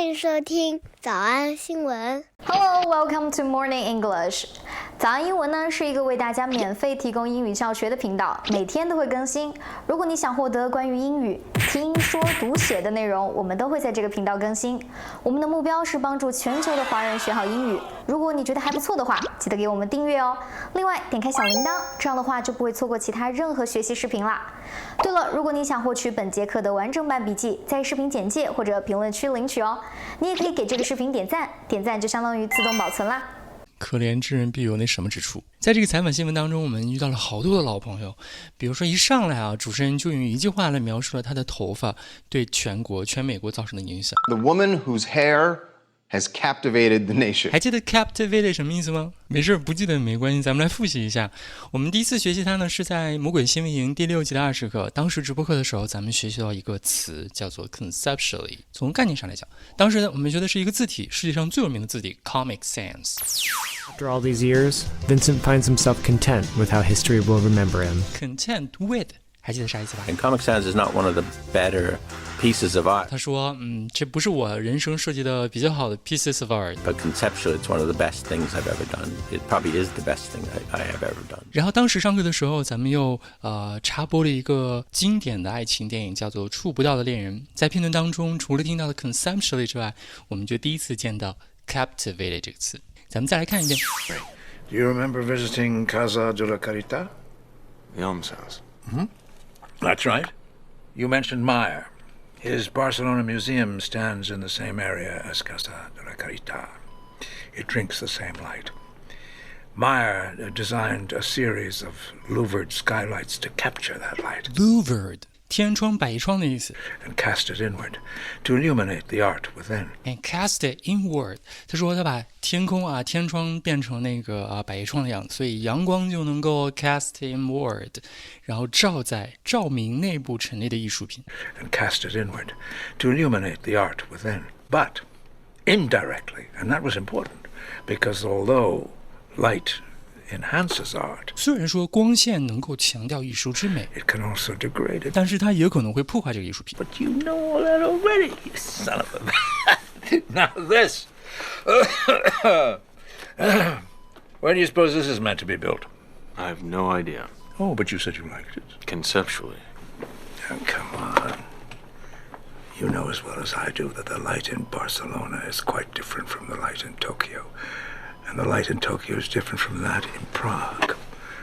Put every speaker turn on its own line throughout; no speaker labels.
欢迎收听早安新闻。
Hello, welcome to Morning English. 早安英文呢是一个为大家免费提供英语教学的频道，每天都会更新。如果你想获得关于英语听说读写的内容，我们都会在这个频道更新。我们的目标是帮助全球的华人学好英语。如果你觉得还不错的话，记得给我们订阅哦。另外，点开小铃铛，这样的话就不会错过其他任何学习视频啦。对了，如果你想获取本节课的完整版笔记，在视频简介或者评论区领取哦。你也可以给这个视频点赞，点赞就相当于自动保存啦。
可怜之人必有那什么之处。在这个采访新闻当中，我们遇到了好多的老朋友，比如说一上来啊，主持人就用一句话来描述了他的头发对全美国造成的影响。
The woman whose hair has captivated the nation.
还记得 captivated 什么意思吗？没事，不记得没关系，咱们来复习一下。我们第一次学习它呢，是在魔鬼新闻营第6集的20课。当时直播课的时候，咱们学习到一个词叫做 conceptually。从概念上来讲，当时呢，我们学的是一个字体，世界上最有名的字体 Comic Sans。After
all these years, Vincent finds himself content with how history will remember him.
Content with， 还记得啥意思吧？
And Comic Sans is not one of the better pieces of art.
他说，这不是我人生设计的比较好的 pieces of art.
But conceptually, it's one of the best things I've ever done. It probably is the best thing I have ever done.
然后当时上课的时候，咱们又插播了一个经典的爱情电影，叫做《触不到的恋人》。在片段当中，除了听到的 conceptually 之外，我们就第一次见到 captivated 这个词。咱们再来看一遍。
Do you remember visiting Casa de la Carità?
The almshouse.
That's right. You mentioned Meyer. His Barcelona museum stands in the same area as Casa de la Carità. It drinks the same light. Meyer designed a series of louvered skylights to capture that light.
Louvered 天窗百窗的意思。
And cast it inward to illuminate the art within.
And cast it inward， 他说他把天窗变成那个百叶窗的样子，所以阳光就能够 cast inward， 然后照明内部陈列的艺术品。
And cast it inward to illuminate the art within. But indirectly, and that was important, because although light enhances art,
虽然说光线能够强调艺术之美，
it can also degrade it.
但是它也可能会破坏这个艺术品。
But you know all that already, you son of a... Now this. Where do you suppose this is meant to be built?
I have no idea.
Oh, but you said you liked it.
Conceptually.
Oh, come on. You know as well as I do that the light in Barcelona is quite different from the light in Tokyo. And the light in Tokyo is different from that in Prague.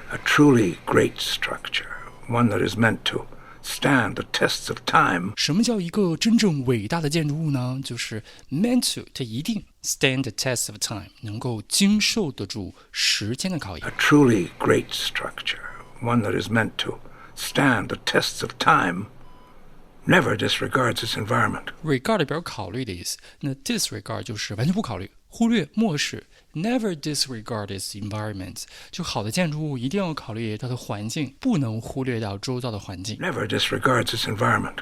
A truly great structure, one that is meant to stand the tests of time.
什么叫一个真正伟大的建筑物呢？就是 meant to， 它一定 stand the test of time， 能够经受得住时间的考验。
A truly great structure, one that is meant to stand the tests of time, never disregards its environment.
regard 表示考虑的意思，那 disregard 就是完全不考虑、忽略、漠视。Never disregard its environment， 就好的建筑物一定要考虑它的环境，不能忽略掉周遭的环境。
Never disregards its environment.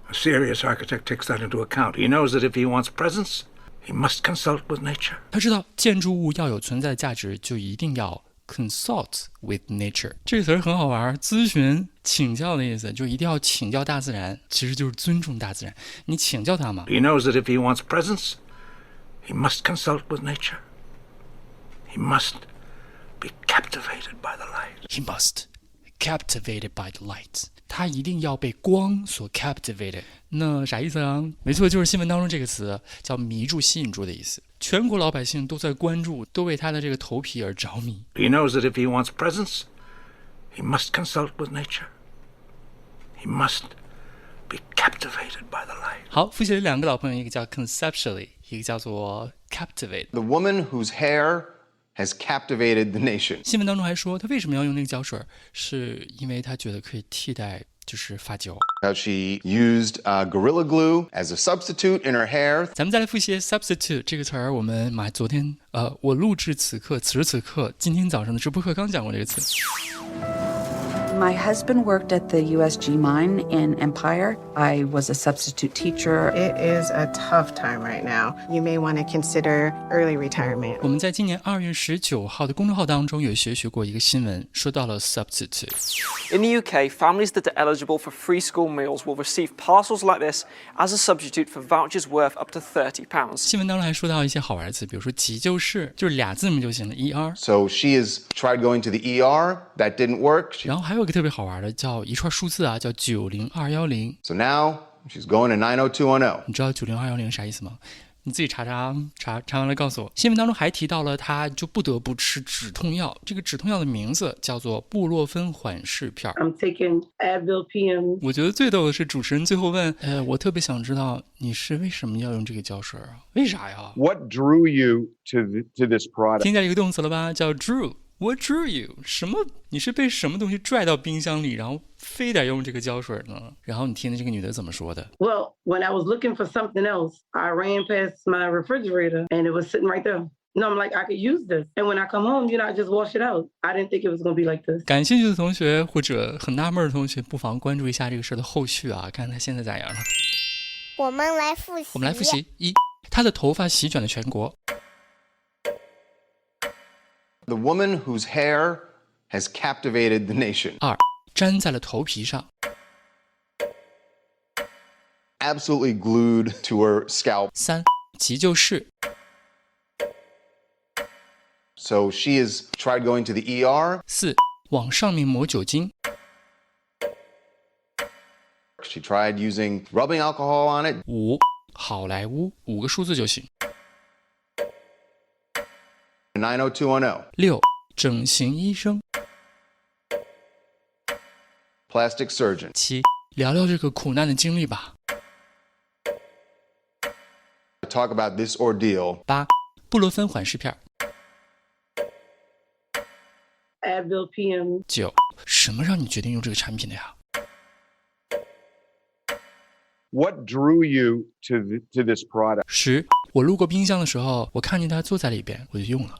A serious architect takes that into account. He knows that if he wants presence, he must consult with nature.
他知道建筑物要有存在的价值，就一定要 consult with nature。这个词儿很好玩，咨询、请教的意思，就一定要请教大自然，其实就是尊重大自然。你请教他嘛。
He knows that if he wants presence, he must consult with nature. He must be captivated by the light.
He must captivated by the light。他一定要被光所 captivated。那啥意思啊？没错，就是新闻当中这个词叫迷住、吸引住的意思。全国老百姓都在关注，都为他的这个头皮而着迷。
He knows that if he wants presence, he must consult with nature. He must be captivated by the light.
好，复习了两个老朋友，一个叫 conceptually， 一个叫做 captivate。
The woman whose hair has captivated the nation.
新闻当中还说，他为什么要用那个胶水，是因为他觉得可以替代就是发胶。
How she used Gorilla Glue as a substitute in her hair.
咱们再来复习 substitute 这个词儿，我们昨天我录制此时此刻今天早上的直播课刚讲过这个词。
My husband worked at the USG mine in Empire. I was a substitute teacher.
It is a tough time right now. You may want to consider early retirement.
我们在今年2月19号的公众号当中有学过一个新闻，说到了 substitute。
In the UK, families that are eligible for free school meals will receive parcels like this as a substitute for vouchers worth up to £30.
新闻当中还说到一些好玩的词，比如说急救室，就是俩字母就行了 ER。
So she has tried going to the ER. That didn't work.
然后还有一个特别好玩的，叫一串数字啊，叫90210。
So now she's going to 90210.
你知道90210啥意思吗？你自己查完了告诉我。新闻当中还提到了他就不得不吃止痛药，这个止痛药的名字叫做布洛芬缓释片。
I'm taking Advil PM.
我觉得最逗的是主持人最后问，我特别想知道你是为什么要用这个胶水啊？为啥呀？
What drew you to this product?
听见一个动词了吧，叫 drew。What drew you？ 什么？你是被什么东西拽到冰箱里，然后非得用这个胶水呢？然后你听的这个女的怎么说的
Well, when I was looking for something else, I ran past my refrigerator and it was sitting right there. No, I'm like, I could use this. And when I come home, I just wash it out. I didn't think it was going to be like this.
感兴趣的同学或者很纳闷的同学，不妨关注一下这个事的后续啊，看他现在咋样了。
我们来复习。
1，他的头发席卷了全国。
The woman whose hair has captivated the nation.
2，粘在了头皮上。
Absolutely glued to her scalp.
3，急救室。
So she has tried going to the ER.
4，往上面抹酒精。
She tried using rubbing alcohol on it.
5，好莱坞，5个数字就行。
90210.
6，整形医生。
Plastic surgeon.
7，聊聊这个苦难的经历吧。
Talk about this ordeal.
8，布洛芬缓释片。
Advil PM.
9，什么让你决定用这个产品的呀？
What drew you to this product?
10，我路过冰箱的时候，我看见他坐在里边，我就用了。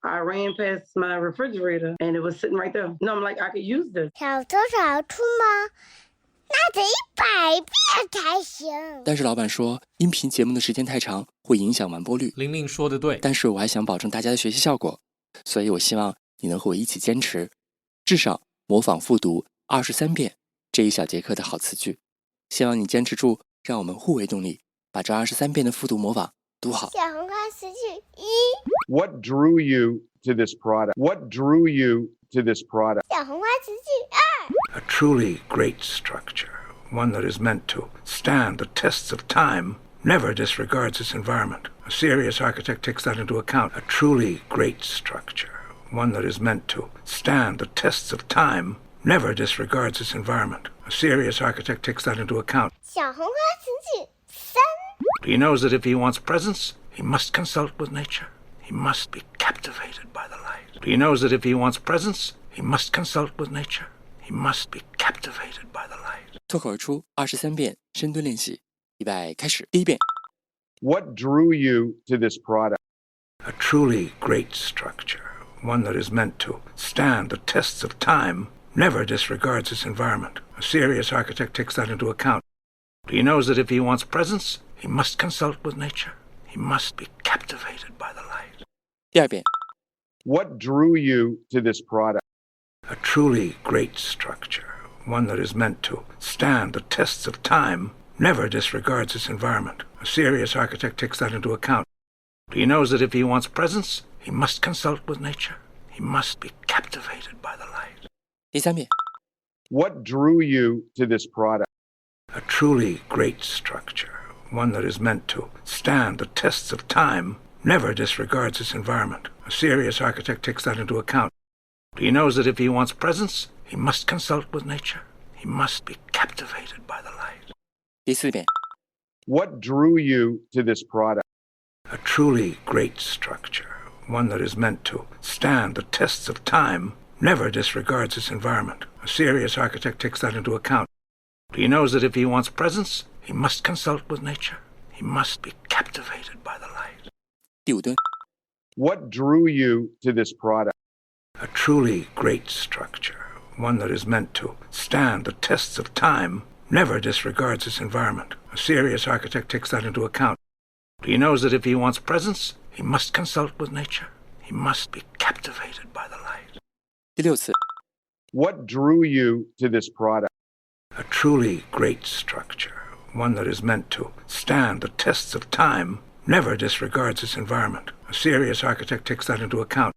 I ran past my refrigerator and it was sitting right there. No, I'm like, I could use this.
小偷小兔吗？那得100遍才行。
但是老板说，音频节目的时间太长，会影响完播率。
玲玲说的对，
但是我还想保证大家的学习效果，所以我希望你能和我一起坚持，至少模仿复读23遍这一小节课的好词句。希望你坚持住，让我们互为动力，把这23遍的复读模仿读好。
小红花词句1。
What drew you to this product? What drew you to this product?
小红花词句2。
A truly great structure, one that is meant to stand the tests of time, never disregards its environment. A serious architect takes that into account. A truly great structure, one that is meant to stand the tests of time, never disregards its environment. A serious architect takes that into account.
小红花词句3。
He knows that if he wants presents, he must consult with nature. He must be captivated by the light. He knows that if he wants presents, he must consult with nature. He must be captivated by the light.
脱口而出23遍深蹲练习，预备开始。第1遍。
What drew you to this product?
A truly great structure, one that is meant to stand the tests of time, never disregards its environment. A serious architect takes that into account. He knows that if he wants presents, he must consult with nature. He must be captivated by the light.
第2遍。
What drew you to this product?
A truly great structure, one that is meant to stand the tests of time, never disregards its environment. A serious architect takes that into account. He knows that if he wants presents, he must consult with nature. He must be captivated by the light.
第3遍。
What drew you to this product?
A truly great structure, one that is meant to stand the tests of time, never disregards its environment. A serious architect takes that into account. He knows that if he wants presents, he must consult with nature. He must be captivated by the light.
第4遍。
What drew you to this product?
A truly great structure, one that is meant to stand the tests of time, never disregards its environment. A serious architect takes that into account. He knows that if he wants presents, he must consult with nature. He must be captivated by the light.
第5蹲。
What drew you to this product?
A truly great structure, one that is meant to stand the tests of time, never disregards its environment. A serious architect takes that into account. He knows that if he wants presence, he must consult with nature. He must be captivated by the light.
第六次。
What drew you to this product?
A truly great structure, one that is meant to stand the tests of time, never disregards its environment. A serious architect takes that into account.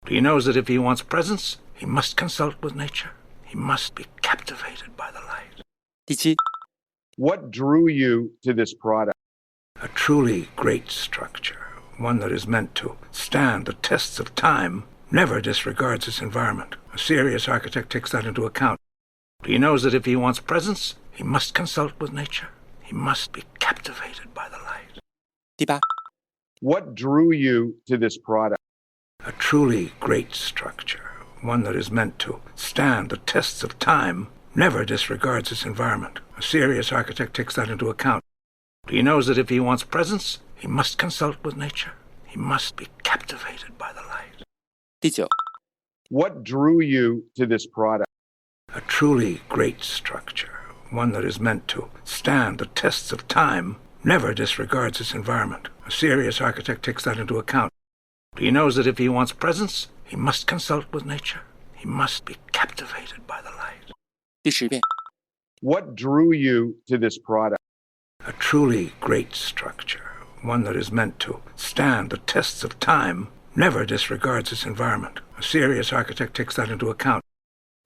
He knows that if he wants presence, he must consult with nature. He must be captivated by the light.
第七。
What drew you to this product?
A truly great structure, one that is meant to stand the tests of time, never disregards its environment. A serious architect takes that into account. He knows that if he wants presence, he must consult with nature. He must be captivated by the light.
第八。
What drew you to this product?
A truly great structure, one that is meant to stand the tests of time, never disregards its environment. A serious architect takes that into account. He knows that if he wants presence, he must consult with nature. He must be captivated by the light.
第九。
What drew you to this product?
A truly great structure, one that is meant to stand the tests of time, never disregards its environment. A serious architect takes that into account. He knows that if he wants presence, he must consult with nature. He must be captivated by the light.
第十遍。
What drew you to this product?
A truly great structure, one that is meant to stand the tests of time, never disregards its environment. A serious architect takes that into account.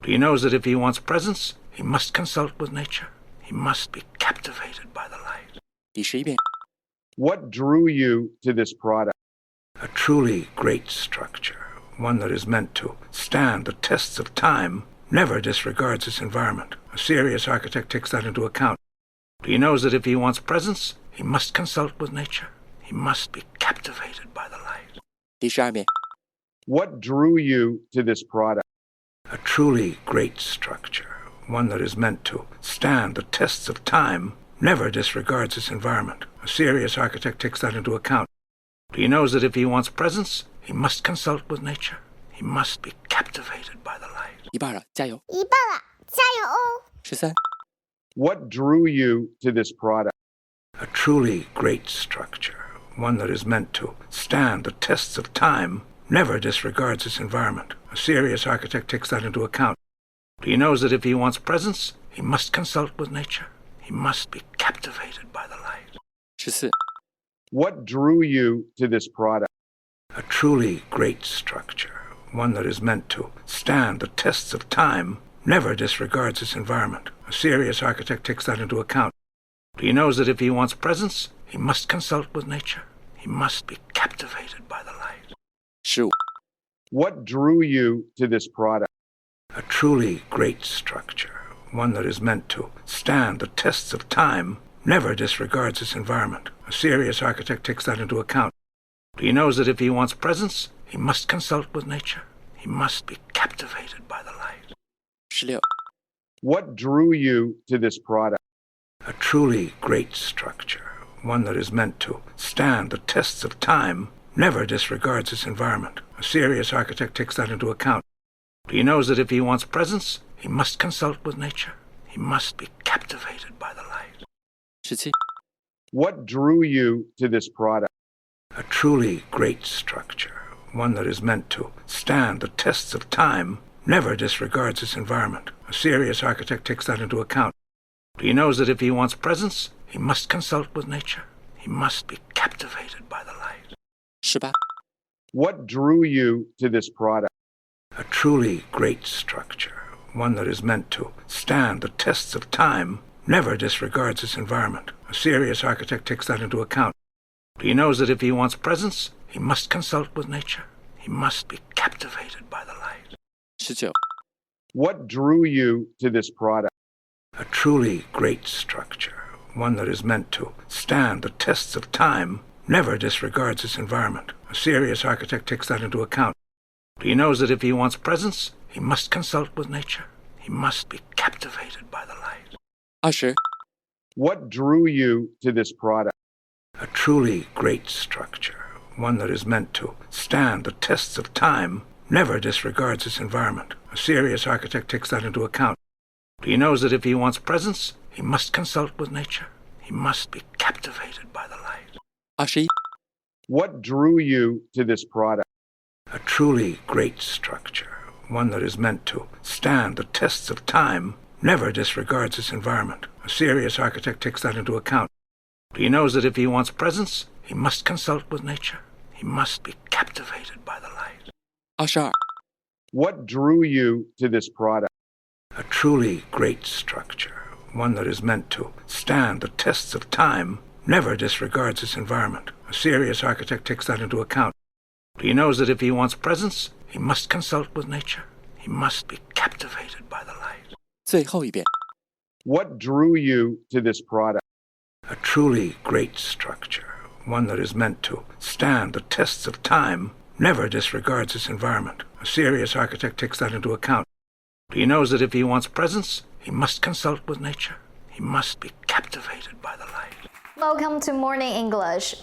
He knows that if he wants presence, he must consult with nature. He must be captivated by the light.
第十一遍。
What drew you to this product?
A truly great structure, one that is meant to stand the tests of time, never disregards its environment. A serious architect takes that into account. He knows that if he wants presence, he must consult with nature. He must be captivated by the light.
第十二遍。
What drew you to this product?
A truly great structure, one that is meant to stand the tests of time, never disregards its environment. A serious architect takes that into account. He knows that if he wants presence, he must consult with nature. He must be captivated by the light.
一半了，加油！
一半了，加油哦
13。
What drew you to this product?
A truly great structure, one that is meant to stand the tests of time, never disregards its environment. A serious architect takes that into account. He knows that if he wants presence, he must consult with nature. He must be captivated by the light.
14。What
drew you to this product?
A truly great structure, one that is meant to stand the tests of time, never disregards its environment. A serious architect takes that into account. He knows that if he wants presence, he must consult with nature. He must be captivated by the light.
15。What
drew you to this product?
A truly great structure, one that is meant to stand the tests of time, never disregards its environment. A serious architect takes that into account. He knows that if he wants presence, he must consult with nature. He must be captivated by the light.
16。What
drew you to this product?
A truly great structure, one that is meant to stand the tests of time, never disregards its environment. A serious architect takes that into account. He knows that if he wants presence, he must consult with nature. He must be captivated by the light.
17。What
drew you to this product?
A truly great structure, one that is meant to stand the tests of time, never disregards its environment. A serious architect takes that into account. He knows that if he wants presence, he must consult with nature. He must be captivated by the light.
18。What
drew you to this product?
A truly great structure, one that is meant to stand the tests of time, never disregards its environment. A serious architect takes that into account. He knows that if he wants presence, he must consult with nature. He must be captivated by the light.
19。What
drew you to this product?
A truly great structure, one that is meant to stand the tests of time, never disregards its environment. A serious architect takes that into account. He knows that if he wants presence, he must consult with nature. He must be captivated by the light.
20.
What drew you to this product?
A truly great structure, one that is meant to stand the tests of time, never disregards its environment. A serious architect takes that into account. He knows that if he wants presence, he must consult with nature. He must be captivated by the light.
21.
What drew you to this product?
A truly great structure, one that is meant to stand the tests of time, never disregards its environment. A serious architect takes that into account. He knows that if he wants presence, he must consult with nature. He must be captivated by the light.
22.
What drew you to this product?
A truly great structure, one that is meant to stand the tests of time, never disregards its environment. A serious architect takes that into account. He knows that if he wants presence, he must consult with nature. He must be captivated by the light.
最后一遍。
What drew you to this product?
A truly great structure, one that is meant to stand the tests of time, never disregards its environment. A serious architect takes that into account. He knows that if he wants presence, he must consult with nature. He must be captivated by the light.
Welcome to Morning English。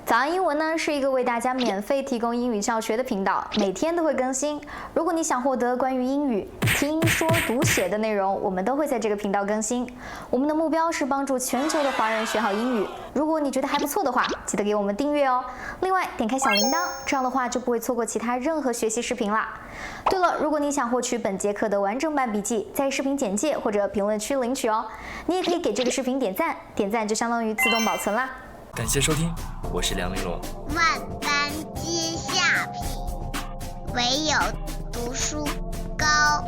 早安英文呢是一个为大家免费提供英语教学的频道，每天都会更新。如果你想获得关于英语听说读写的内容，我们都会在这个频道更新。我们的目标是帮助全球的华人学好英语。如果你觉得还不错的话，记得给我们订阅哦。另外，点开小铃铛，这样的话就不会错过其他任何学习视频啦。对了，如果你想获取本节课的完整版笔记，在视频简介或者评论区领取哦。你也可以给这个视频点赞，点赞就相当于自动保存啦。
感谢收听，我是梁玲珑。
万般皆下品，唯有读书高。